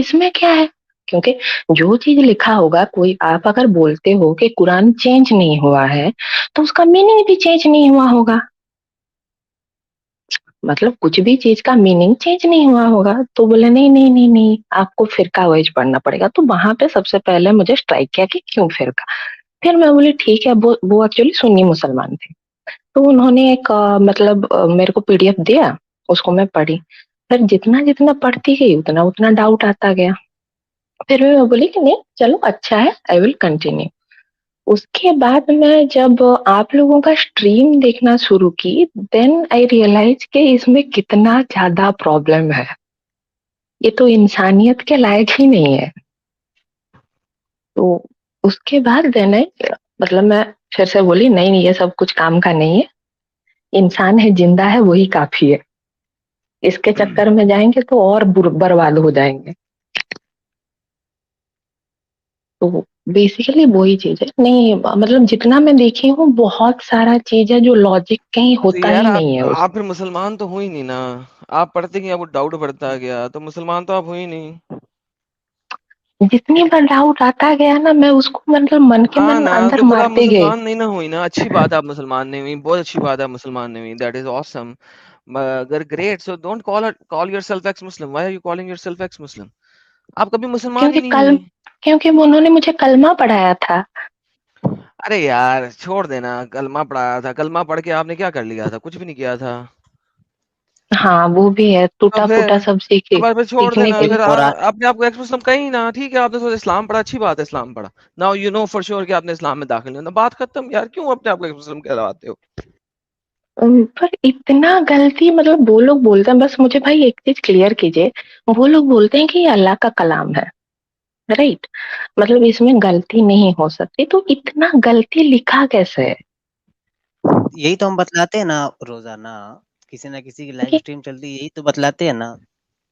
اس میں کیا ہے؟ کیونکہ جو چیز لکھا ہوگا، کوئی آپ اگر بولتے ہو کہ قرآن چینج نہیں ہوا ہے تو اس کا میننگ بھی چینج نہیں ہوا ہوگا. مطلب کچھ بھی چیز کا میننگ چینج نہیں ہوا ہوگا. تو بولے نہیں نہیں نہیں نہیں، آپ کو فرقہ وائز پڑھنا پڑے گا. تو وہاں پہ سب سے پہلے مجھے اسٹرائک کیا کہ کیوں فرقہ. پھر میں بولی ٹھیک ہے، وہ ایکچولی سنی مسلمان تھے. تو انہوں نے ایک مطلب میرے کو پی ڈی ایف دیا، اس کو میں پڑھی. پھر جتنا جتنا پڑھتی گئی اتنا اتنا ڈاؤٹ آتا گیا. پھر میں بولی کہ نہیں چلو اچھا ہے، آئی ول کنٹینیو. اس کے بعد میں جب آپ لوگوں کا اسٹریم دیکھنا شروع کی، دین آئی ریئلائز کہ اس میں کتنا زیادہ پرابلم ہے. یہ تو انسانیت کے لائق ہی نہیں ہے. تو اس کے بعد دین مطلب میں پھر سے بولی نہیں یہ سب کچھ کام کا نہیں ہے. انسان ہے، زندہ ہے، وہی کافی ہے. اس کے چکر میں جائیں گے تو اور برباد ہو جائیں گے. تو بیسیکلی وہی چیز ہے. نہیں مطلب جتنا میں دیکھی ہوں بہت سارا چیز ہے جو لاجک کہیں تو ہوتا یار ہی نہیں ہے اس. آپ پھر مسلمان تو ہوئی نہیں نا. آپ پڑھتے گئے، وہ ڈاؤٹ بڑھتا گیا، تو مسلمان تو آپ ہوئی نہیں. جتنی بار ڈاؤٹ آتا گیا نا، میں اس کو مطلب من کے ہاں من نا، اندر تو پھر آپ مارتے گئی. مسلمان نہیں نہ ہوئی نا. اچھی بات ہے آپ مسلمان نہیں ہوئی، بہت اچھی بات ہے مسلمان نہیں ہوئی. That is awesome. مگر great. So don't call yourself ex Muslim. Why are you calling yourself ex Muslim? آپ کبھی مسلمان ہی نہیں ہوئی. کیونکہ انہوں نے مجھے کلمہ پڑھایا تھا. ارے یار چھوڑ دینا. کلمہ پڑھایا تھا، کلمہ پڑھ کے آپ نے کیا کر لیا تھا؟ کچھ بھی نہیں کیا تھا. ہاں وہ بھی ہے، تو ٹوٹا پھر پھوٹا سب تو پھر چھوڑ سیکھنے دینا. کے پھر لیے. اور اپنے آپ کو ایکس مسلم کہیں نا. ٹھیک ہے، آپ نے سوچا اسلام پڑھا، اچھی بات ہے اسلام پڑھا. Now you know for sure کہ آپ نے اسلام میں داخل نہیں ہونا. بات ختم یار. کیوں اپنے آپ کو ایکس مسلم کہلاتے ہو؟ پر اتنا غلطی مطلب وہ لوگ بولتے ہیں. بس مجھے بھائی ایک چیز کلیئر کیجئے، وہ لوگ بولتے ہیں کہ یہ اللہ کا کلام ہے، رائٹ؟ مطلب اس میں غلطی نہیں ہو سکتی. تو اتنا غلطی لکھا کیسے ہے؟ یہی تو ہم بتلاتے ہیں نا روزانہ. کسی نہ کسی کی لائف اسٹریم چلتی ہے، یہی تو بتلاتے ہیں نا.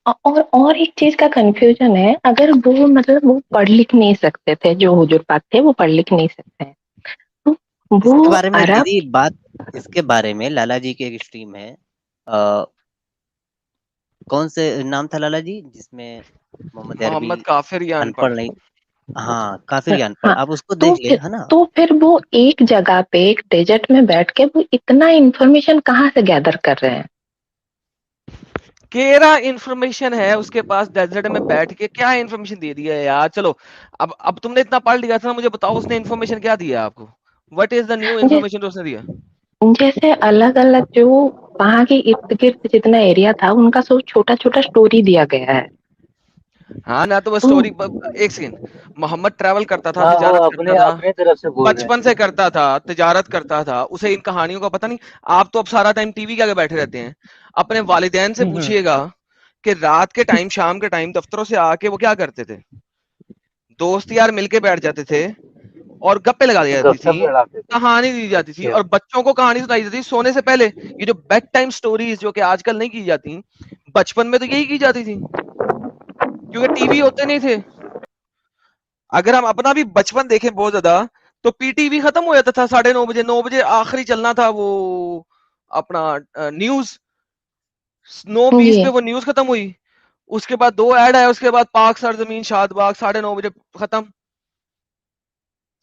اور ایک چیز کا کنفیوژن ہے. اگر وہ مطلب وہ پڑھ لکھ نہیں سکتے تھے، جو حضور پاک تھے وہ پڑھ لکھ نہیں سکتے ہیں، تو اس کے وہ بارے میں عرب. دیدی بات، اس کے بارے میں لالا جی کی ایک اسٹریم ہے. کون سے نام تھا لالا جی جس میں محمد عربی محمد کافر یا ان ان پڑھ؟ پڑھ نہیں؟ ہاں کافر یا ان پڑھ. ہاں آپ اس کو تو دیکھ لیں ہے نا. تو پھر وہ ایک جگہ پہ ایک ڈیزرٹ میں بیٹھ کے وہ اتنا انفارمیشن کہاں سے گیدر کر رہے ہیں؟ کیرا انفارمیشن ہے اس کے پاس؟ ڈیزرٹ میں بیٹھ کے کیا انفارمیشن دے دیا ہے یار. چلو اب تم نے اتنا پڑھ لیا تھا نا، مجھے بتاؤ اس نے انفارمیشن کیا دیا آپ کو؟ What is the new information جو اس نے دیا؟ جیسے الگ الگ جو وہاں کے ارد گرد جتنا ایریا تھا ان کا سب چھوٹا چھوٹا اسٹوری دیا گیا ہے. ہاں نہ تو وہ تو اسٹوری. ایک سیکنڈ. محمد ٹریول کرتا تھا، ہاں وہ تجارت کرتا اپنے تھا، اپنے طرف سے بول رہے بچپن سے کرتا تھا، تجارت کرتا تھا. اسے ان کہانیوں کا پتہ نہیں. آپ تو اب سارا ٹائم ٹی وی کے آگے بیٹھے رہتے ہیں. اپنے والدین سے ہیں. پوچھیے گا کہ رات کے ٹائم، شام کے ٹائم دفتروں سے آ کے وہ کیا کرتے تھے. دوست یار مل کے بیٹھ جاتے تھے اور گپے لگا دی جاتی گپ تھی، شپ لڑاتے تھے. کہانی دی جاتی تھی، اچھا. اور بچوں کو کہانی سنائی جاتی تھی سونے سے پہلے. یہ جو بیڈ ٹائم سٹوریز جو کہ آج کل نہیں کی جاتی، بچپن میں تو یہی کی جاتی تھی کیونکہ ٹی وی ہوتے نہیں تھے. اگر ہم اپنا بھی بچپن دیکھیں بہت زیادہ، تو پی ٹی وی ختم ہو جاتا تھا 9:30 بجے، 9 بجے آخری چلنا تھا وہ اپنا نیوز. 9:20 جی پہ وہ نیوز ختم ہوئی. اس کے بعد 2 ایڈ آئے، اس کے بعد پاک سرزمین شاد باغ 9:30 بجے ختم.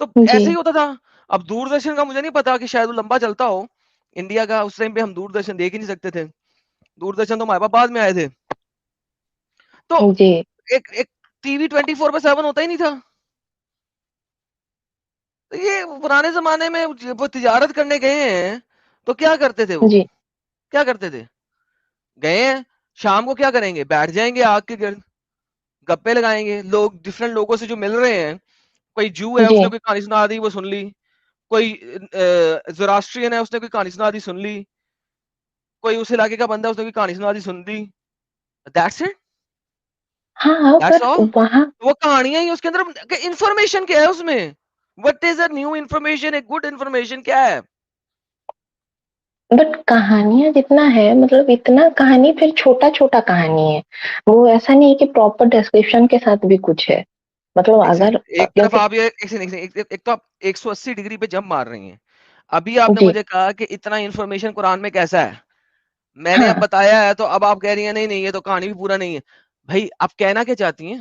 تو جی ایسے ہی ہوتا تھا. اب دوردرشن کا مجھے نہیں پتا کہ شاید وہ لمبا چلتا ہو انڈیا کا. اس ٹائم پہ ہم دوردرشن دیکھ ہی نہیں سکتے تھے. دوردرشن تو ہمارے پاس بعد میں آئے تھے. تو جی ایک ٹی وی 24/7 ہوتا ہی نہیں تھا. یہ پرانے زمانے میں وہ تجارت کرنے گئے ہیں تو کیا کرتے تھے؟ وہ جی کیا کرتے تھے؟ گئے ہیں شام کو کیا کریں گے؟ بیٹھ جائیں گے آگ کے گرد، گپے لگائیں گے. لوگ ڈفرنٹ لوگوں سے جو مل رہے ہیں، کوئی جو ہے اس جی نے کوئی کہانی سنا دی وہ سن لی، کوئی زوراسٹرین ہے اس نے کوئی کہانی سنا دی سن لی، کوئی اس علاقے کا بندہ ہے اس نے کوئی کہانی سنا دی سن دی. That's it. ہاں دیٹس پر آل. وہاں وہ کہانیاں ہی اس کے اندر. انفارمیشن کیا ہے اس میں؟ What is a new information? A good information کیا ہے؟ بٹ کہانیاں جتنا ہے مطلب اتنا کہانی پھر چھوٹا چھوٹا کہانی ہے. وہ ایسا نہیں کہ پراپر ڈسکرپشن کے ساتھ بھی کچھ ہے. مطلب ایک اگر سیکنڈ. ایک طرف جیسے آپ ایک تو آپ 180 ڈگری پہ جمپ مار رہی ہیں. ابھی آپ نے جی مجھے کہا کہ اتنا انفارمیشن قرآن میں کیسا ہے. میں نے ہاں اب بتایا ہے تو اب آپ کہہ رہی ہیں نہیں نہیں یہ تو کہانی بھی پورا نہیں ہے. بھائی آپ کہنا کیا چاہتی ہیں؟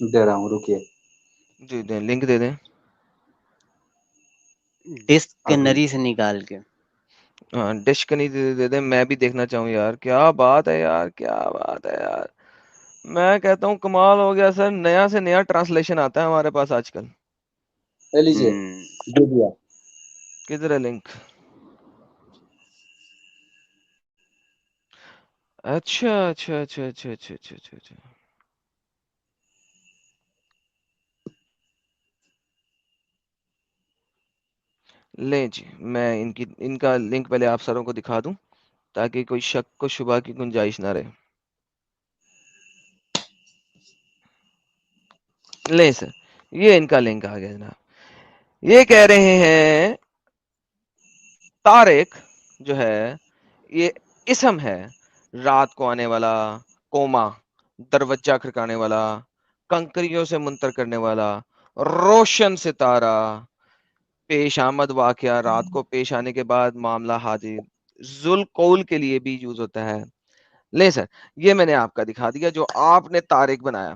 دے رہا ہوں رکیے. جی دیں لنک دے دیں. ڈسکنری سے نکال کے. ہاں ڈش کنی دے دیں, میں بھی دیکھنا چاہوں یار. کیا بات ہے یار, کیا بات ہے یار. میں کہتا ہوں کمال ہو گیا سر, نیا سے نیا ٹرانسلیشن آتا ہے ہمارے پاس آج کل. لے لیجیے, دے دیا. کدھر ہے لنک؟ اچھا اچھا اچھا اچھا اچھا اچھا اچھا اچھا. لیں جی, میں ان کا لنک پہلے آپ سروں کو دکھا دوں تاکہ کوئی شک کو شبہ کی گنجائش نہ رہے. لیں سر, یہ ان کا لنک آ گیا جناب. یہ کہہ رہے ہیں طارق جو ہے یہ اسم ہے, رات کو آنے والا, کوما دروازہ کھڑکانے والا, کنکریوں سے منتر کرنے والا, روشن ستارہ, پیش آمد واقعہ, رات کو پیش آنے کے بعد معاملہ حاضر, ذوالقول کے لیے بھی یوز ہوتا ہے. لے سر, یہ میں نے آپ کا دکھا دیا جو آپ نے طارق بنایا.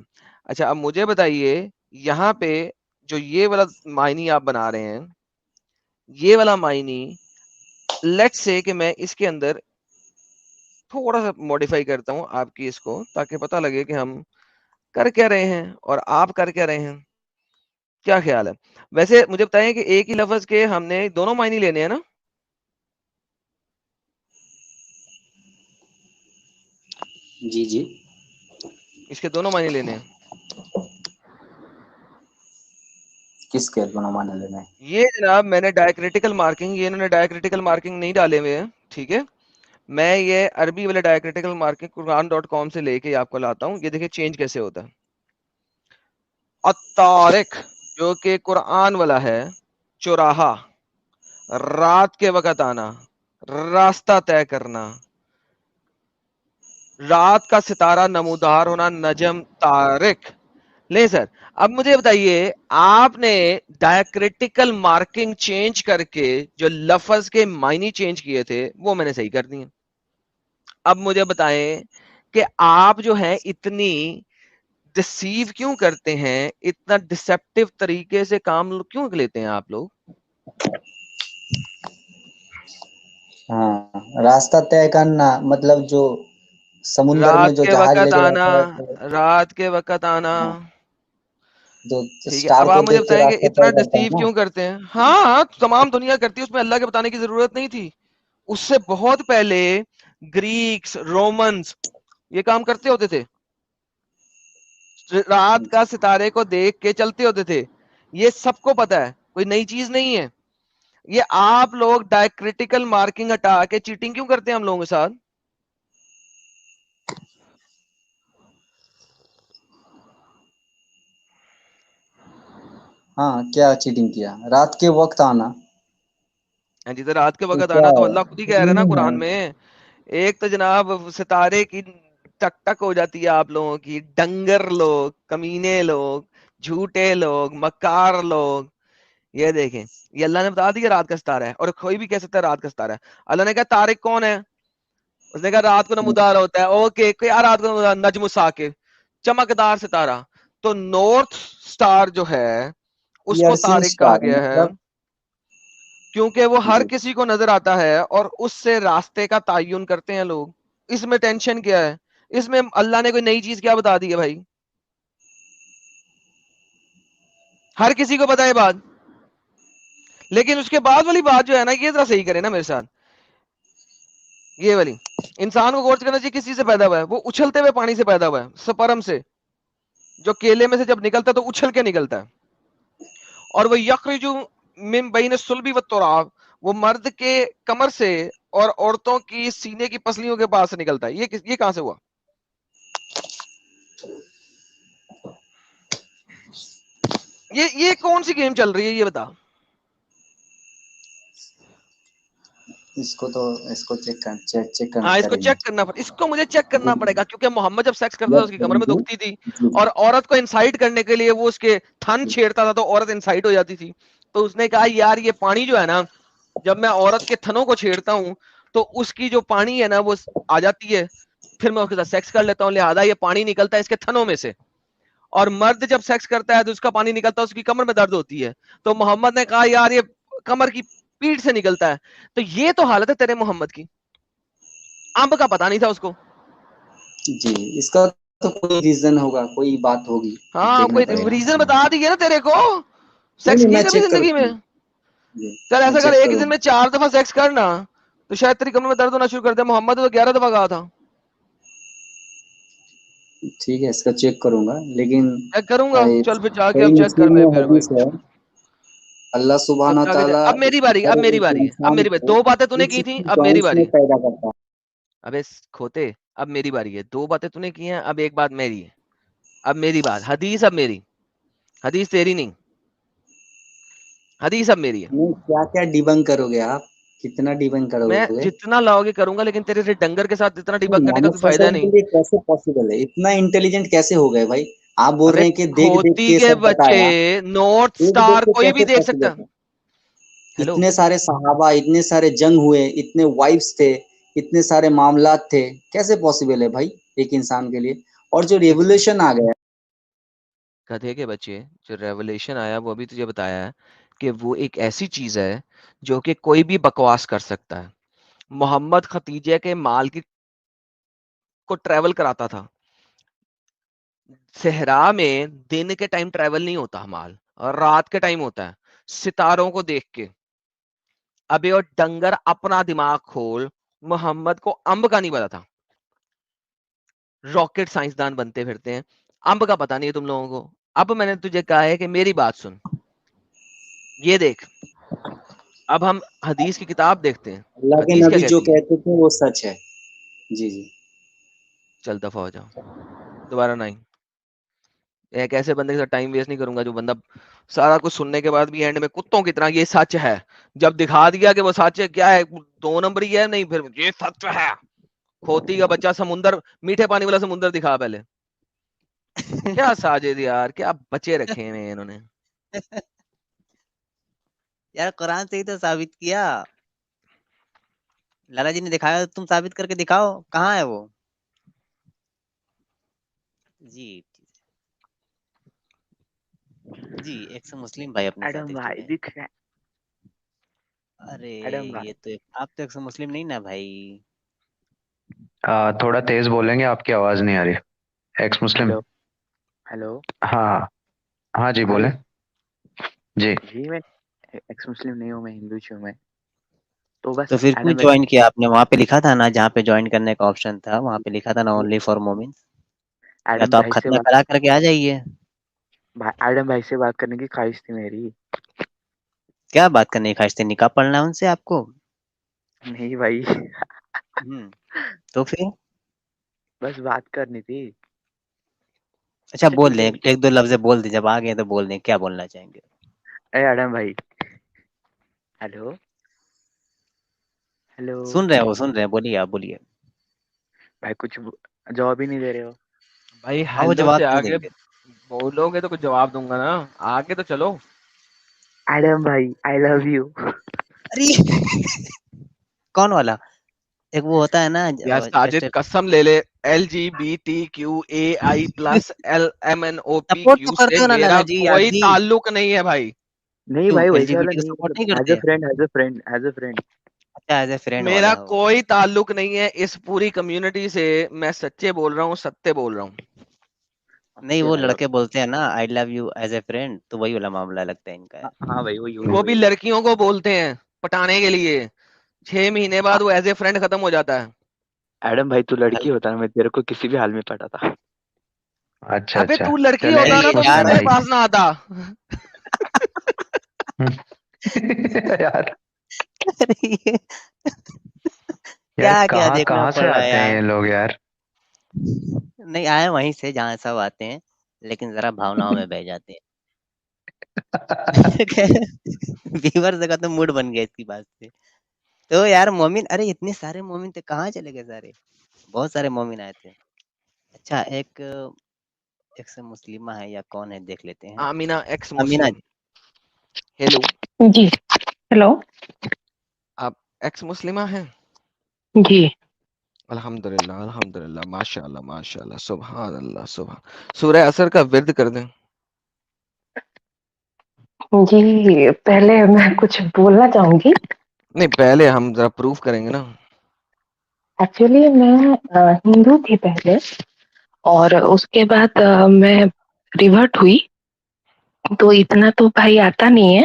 اچھا اب مجھے بتائیے یہاں پہ جو یہ والا معنی آپ بنا رہے ہیں, یہ والا معنی لیٹس سے کہ میں اس کے اندر تھوڑا سا موڈیفائی کرتا ہوں آپ کی اس کو, تاکہ پتہ لگے کہ ہم کر کیا رہے ہیں اور آپ کر کیا رہے ہیں. کیا خیال ہے؟ ویسے مجھے بتائیں کہ ایک ہی لفظ کے ہم نے دونوں معنی لینے ہیں نا؟ جی جی, اس کے دونوں معنی لینے ہیں. کس کے دونوں معنی لینے ہیں؟ یہ جناب میں نے ڈائیکریٹیکل مارکنگ, یہ انہوں نے ڈائیکریٹیکل مارکنگ نہیں ڈالے ہوئے ہیں, ٹھیک ہے. میں یہ عربی والے ڈائیکریٹیکل مارکنگ قرآن.com سے لے کے آپ کو لاتا ہوں. یہ دیکھیں چینج کیسے ہوتا ہے. الطارق جو کہ قرآن والا ہے, چوراہا, رات کے وقت آنا, راستہ طے کرنا, رات کا ستارہ نمودار ہونا, نجم طارق. لے سر, اب مجھے بتائیے آپ نے ڈائیکریٹیکل مارکنگ چینج کر کے جو لفظ کے معنی چینج کیے تھے وہ میں نے صحیح کر دیے. اب مجھے بتائیں کہ آپ جو ہیں اتنی ڈسیو کیوں کرتے ہیں, اتنا ڈسپٹیو طریقے سے کام کیوں لیتے ہیں آپ لوگ؟ ہاں, راستہ طے کرنا مطلب جو سمندر میں رات جو کے جہاز لے وقت کے آنا, جاتا ہے, رات کے وقت آنا. جو ٹھیک ہے, اسٹار اب کو آپ مجھے دیکھ کے بتائیں کہ راستہ اتنا طے کرتا ڈسیو ہے نا. کیوں کرتے ہیں؟ ہاں تمام دنیا کرتی ہے, اس میں اللہ کے بتانے کی ضرورت نہیں تھی. اس سے بہت پہلے گریکس, رومنز یہ کام کرتے ہوتے تھے, رات کا ستارے کو دیکھ کے چلتے ہوتے تھے. یہ سب کو پتا ہے, کوئی نئی چیز نہیں ہے. یہ آپ لوگ ڈائیکریٹیکل مارکنگ ہٹا کے چیٹنگ کیوں کرتے ہیں ہم لوگوں کے ساتھ؟ ہاں, کیا چیٹنگ کیا؟ رات کے وقت آنا. جی تو رات کے تو وقت کیا آنا تو ہے, اللہ خود ہی کہہ رہا ہے نا ڈریمنگ ہے. قرآن میں. ایک تو جناب ستارے کی ٹک ٹک ہو جاتی ہے آپ لوگوں کی, ڈنگر لوگ, کمینے لوگ, جھوٹے لوگ, مکار لوگ. یہ دیکھیں, یہ اللہ نے بتا دیا رات کا ستارہ ہے, اور کوئی بھی کہہ سکتا ہے رات کا ستارہ ہے. اللہ نے کہا طارق کون ہے؟ اس نے کہا رات کو نمودار ہوتا ہے. اوکے, کیا رات کو نمودار؟ نجم ثاقب, چمکدار ستارہ. تو نارتھ سٹار جو ہے اس کو پیئرسنگ طارق کہا اسٹار گیا ہے مطلب. کیونکہ وہ ہر جی, کسی کو نظر آتا ہے اور اس سے راستے کا تعین کرتے ہیں لوگ. اس میں ٹینشن کیا ہے؟ اس میں اللہ نے کوئی نئی چیز کیا بتا دی ہے بھائی؟ ہر کسی کو پتا ہے بات. لیکن اس کے بعد والی بات جو ہے نا, یہ ذرا صحیح کرے نا میرے ساتھ. یہ والی, انسان کو غور کرنا چاہیے کس چیز سے پیدا ہوا ہے. وہ اچھلتے ہوئے پانی سے پیدا ہوا ہے, سپرم سے, جو کیلے میں سے جب نکلتا ہے تو اچھل کے نکلتا ہے. اور وہ یخرج من بین الصلب والتراب, وہ مرد کے کمر سے اور عورتوں کی سینے کی پسلیوں کے پاس سے نکلتا ہے. یہ کہاں سے ہوا؟ یہ کون سی گیم چل رہی ہے یہ بتا. اس کو چیک ہاں اس کو کریں گے. چیک کرنا پڑے, اس کو مجھے چیک کرنا پڑے گا, کیونکہ محمد جب سیکس کرتا تھا اس کی کمر میں جی دکھتی تھی, جی اور عورت کو انسائٹ کرنے کے لیے وہ اس کے تھن چھیڑتا تھا تو عورت انسائٹ ہو جاتی تھی. تو اس نے کہا یار یہ پانی جو ہے نا, جب میں عورت کے تھنوں کو چھیڑتا ہوں تو اس کی جو پانی ہے نا وہ آ جاتی ہے, پھر میں اس کے ساتھ سیکس کر لیتا ہوں, لہذا یہ پانی نکلتا ہے اس کے تھنوں میں سے. اور مرد جب سیکس کرتا ہے تو اس کا پانی نکلتا ہے اس کی کمر میں درد ہوتی ہے, تو محمد نے کہا یار یہ کمر کی پیٹ سے نکلتا ہے. تو یہ تو حالت ہے تیرے محمد کی, امب کا پتا نہیں تھا اس کو. جی اس کا تو کوئی ریزن ہوگا, کوئی بات ہوگی, ہاں دیکھنا کوئی پڑے گا. ریزن بتا دیے نا تیرے کو, نہیں سیکس نہیں کی میں کبھی چیک زندگی میں؟ کروں. جی چل میں ایسا کر چیک ایک ہی کروں. دن میں 4 دفعہ سیکس کرنا تو شاید تیری کمر میں درد ہونا شروع کر دے. محمد تو 11 دفعہ کہا تھا. ٹھیک ہے اس کا چیک کروں گا, لیکن چیک کروں گا, چل پھر جا کے اب صحیح چیک کر مسلم میں میں پھر بھائی. حدیث ہے, اللہ چل سبحانہ جا کے تعالیٰ اب میری باری, اب ہر میری ایک باری ہے, اب انسان میری باری. کو 2 باتیں تو نے کی تھیں, 360 اب میری جوائنٹس باری میں ہے. پیدا کرتا ہے. ابے کھوتے, اب میری باری ہے. 2 باتیں تو نے کی ہیں, اب ایک بات میری ہے. اب میری بات, حدیث اب میری, حدیث تیری نہیں, حدیث اب میری ہے. نہیں کیا کیا ڈیبنک کرو گے آپ, کتنا ڈیبنک کرو میں گے؟ جتنا لاؤ گے کروں گا, لیکن تیرے سے ڈنگر کے ساتھ اتنا ڈیبنک کرنے کا محمد کوئی صلی اللہ فائدہ علیہ وسلم نہیں. کے لیے کیسے پاسبل ہے, اتنا انٹیلیجنٹ کیسے ہو گئے بھائی؟ آپ بول ابے رہے ہیں کہ دیکھ دیکھ کھوتی کے کے سب بچے, بتایا, نارتھ دیکھ سٹار دیکھ کے کوئی بھی کیسے دیکھ سکتا. پاسبل ہے؟ ہیلو, اتنے سارے صحابہ, اتنے سارے جنگ ہوئے, اتنے وائفس تھے, اتنے سارے معاملات تھے, کیسے پاسبل ہے بھائی ایک انسان کے لیے؟ اور جو ریولیوشن آ گیا, گدھے کے بچے, جو ریولیشن آیا وہ ابھی تجھے بتایا ہے کہ وہ ایک ایسی چیز ہے جو کہ کوئی بھی بکواس کر سکتا ہے. محمد ختیجہ کے مال کی کو ٹریول کراتا تھا. صحرا میں دن کے ٹائم ٹریول نہیں ہوتا مال, اور رات کے ٹائم ہوتا ہے, ستاروں کو دیکھ کے. ابے اور ڈنگر اپنا دماغ کھول, محمد کو امب کا نہیں پتا تھا. راکٹ سائنسدان بنتے پھرتے ہیں, امب کا پتا نہیں ہے تم لوگوں کو. اب میں نے تجھے کہا ہے کہ میری بات سن, یہ دیکھ, اب ہم حدیث کی کتاب دیکھتے ہیں. اللہ کے حدیث کیا نبی جو کہتی ہے؟ کہتے تھے وہ سچ ہے. جی جی چل دفعہ ہو جاؤ, دوبارہ نہیں. ایک ایسے بندے کے ساتھ ٹائم ویسٹ نہیں کروں گا جو بندہ سارا کچھ سننے کے بعد بھی اینڈ میں کتوں کی طرح یہ سچ ہے, جب دکھا دیا کہ وہ سچ ہے, کیا ہے 2 نمبر ہی ہے, نہیں پھر یہ سچ ہے. کھوتی کا بچہ سمندر, میٹھے پانی والا سمندر دکھا پہلے. کیا ساجد یار, کیا بچے رکھے ہیں انہوں نے. یار قرآن سے ہی تو ثابت کیا, لالا جی نے دکھایا, تم ثابت کر کے دکھاؤ کہاں ہے وہ. جی جی ایک سے مسلم بھائی اپنے ساتھ ایڈم جڑے بھائی ہیں. دکھ رہا ہے. ارے ایڈم یہ بھائی تو آپ تو ایک سے مسلم نہیں نا بھائی. تھوڑا تیز بولیں گے, آپ کی آواز نہیں آ رہی. ایکس مسلم, ہیلو ہیلو ہاں ہاں جی بھائی, بولیں. جی جی میں ایکس مسلم نہیں ہوں, میں ہندو ہوں. میں تو بس تو پھر کیوں ایڈم بھائی, جوائن کیا آپ نے؟ وہاں پہ لکھا تھا نا, جہاں پہ جوائن کرنے کا آپشن تھا وہاں پہ لکھا تھا نا اونلی فار مومنس. یا ایڈم تو آپ بھائی سے ختنہ بات, کرا کر کے آ جائیے. ایڈم بھائی سے بات کرنے کی خواہش تھی میری. کیا بات کرنے کی خواہش تھی؟ نکاح پڑھنا ہے ان سے آپ کو؟ نہیں بھائی, تو پھر بس بات کرنی تھی. اچھا بول ٹھیک دیں, ہے. 1-2 لفظ بول دیں, جب آ گئے تو بول دیں کیا بولنا چاہیں گے. اے ایڈم بھائی, ہیلو ہیلو سن رہے ہیں, وہ سن رہے ہیں, بولیے آپ بولیے. بھائی کچھ جواب ہی نہیں دے رہے ہو. بھائی ہاں وہ ہیلو جواب سے کیوں دیں آگے گے. بولو گے تو کچھ جواب دوں گا نا, آگے تو چلو. ایڈم بھائی آئی لو یو. ارے کون والا؟ ایک وہ ہوتا ہے نا یار ساجد قسم لے لے, سپورٹ تو LGBTQAI+LMNOPQ کرتے سے ہو نا میرا لالا جی آپ کوئی جی. تعلق نہیں ہے بھائی. نہیں کیوں بھائی ایل جی ویسے بی والا ٹی کو نہیں, سپورٹ مطلب نہیں ایز کرتے؟ A friend, as a friend, as a friend. اچھا ایز اے فرینڈ میرا والا ہو. کوئی تعلق نہیں ہے اس پوری کمیونٹی سے, میں سچے بول رہا ہوں, ستے بول رہا ہوں. نہیں وہ ہیلو, لڑکے بولتے ہیں نا I love you as a friend, تو وہی والا معاملہ لگتا ہے ان کا. ہاں بھائی وہی وہ وہی بھی وہی. لڑکیوں کو بولتے ہیں پٹانے کے لیے, 6 مہینے بعد وہ ایز اے فرینڈ ختم ہو جاتا ہے. ایڈم بھائی تو لڑکی ہوتا نا, میں تیرے کو کسی بھی حال میں پٹاتا. اچھا ابے اچھا, تو لڑکی چلیں ہوتا نا ایکس تو یار تجھے مسلم میرے بھائی. پاس نہ آتا. یار یار کیا کیا کہاں دیکھنا کہاں پڑ سے رہا ہے آتے ہیں یار. یہ لوگ یار. نہیں آئے وہیں سے جہاں سب آتے ہیں, لیکن ذرا بھاوناؤں میں بہ جاتے ہیں. ویور کا تو موڈ بن گیا اس کی بات سے. تو یار مومن, ارے اتنے سارے مومن تھے, کہاں چلے گئے سارے؟ بہت سارے مومن آئے تھے. اچھا ایک سے مسلمہ ہے یا کون ہے, دیکھ لیتے ہیں. آمینہ ایکس امینا مسلم. ہیلو, جی ہیلو. آپ ایکس مسلمہ ہیں؟ جی الحمدللہ الحمدللہ ماشاءاللہ ماشاءاللہ سبحان اللہ سبحان. سورہ اثر کا ورد کر دیں. جی پہلے میں کچھ بولنا چاہوں گی. نہیں پہلے ہم ذرا پروف کریں گے نا. ایکچولی میں ہندو تھی پہلے اور اس کے بعد میں ریورٹ ہوئی تو اتنا تو بھائی آتا نہیں ہے.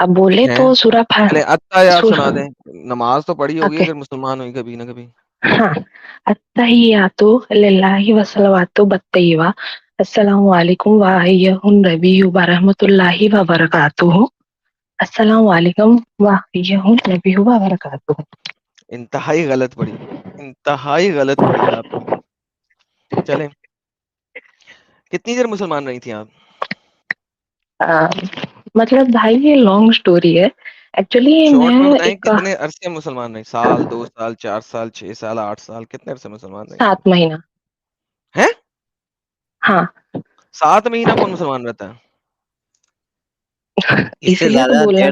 اب بولے تو سورہ پہلے اتحیات سنا دیں. نماز تو پڑھی ہوگی اگر مسلمان ہوئی کبھی نہ کبھی. ہاں التحیاتو للہ وصلواتو بالطیبہ السلام علیکم وآیہ النبی ورحمۃ اللہ وبرکاتہ. السلام علیکم وآیہ النبی وبرکاتہ. انتہائی غلط پڑھی, انتہائی غلط پڑھی آپ نے. چلیں کتنی دیر مسلمان رہی تھی آپ؟ مطلب بھائی یہ لانگ سٹوری ہے. ایکچولی شارٹ میں میں بتائیں ایک کتنے عرصے مسلمان رہی؟ سال 2 سال 4 سال 6 سال 8 سال کتنے عرصے مسلمان رہی؟ 7 مہینہ. ہیں؟ ہاں 7 مہینہ کون مسلمان رہتا ہے؟ اس سے اسی لیے تو زیادہ بولا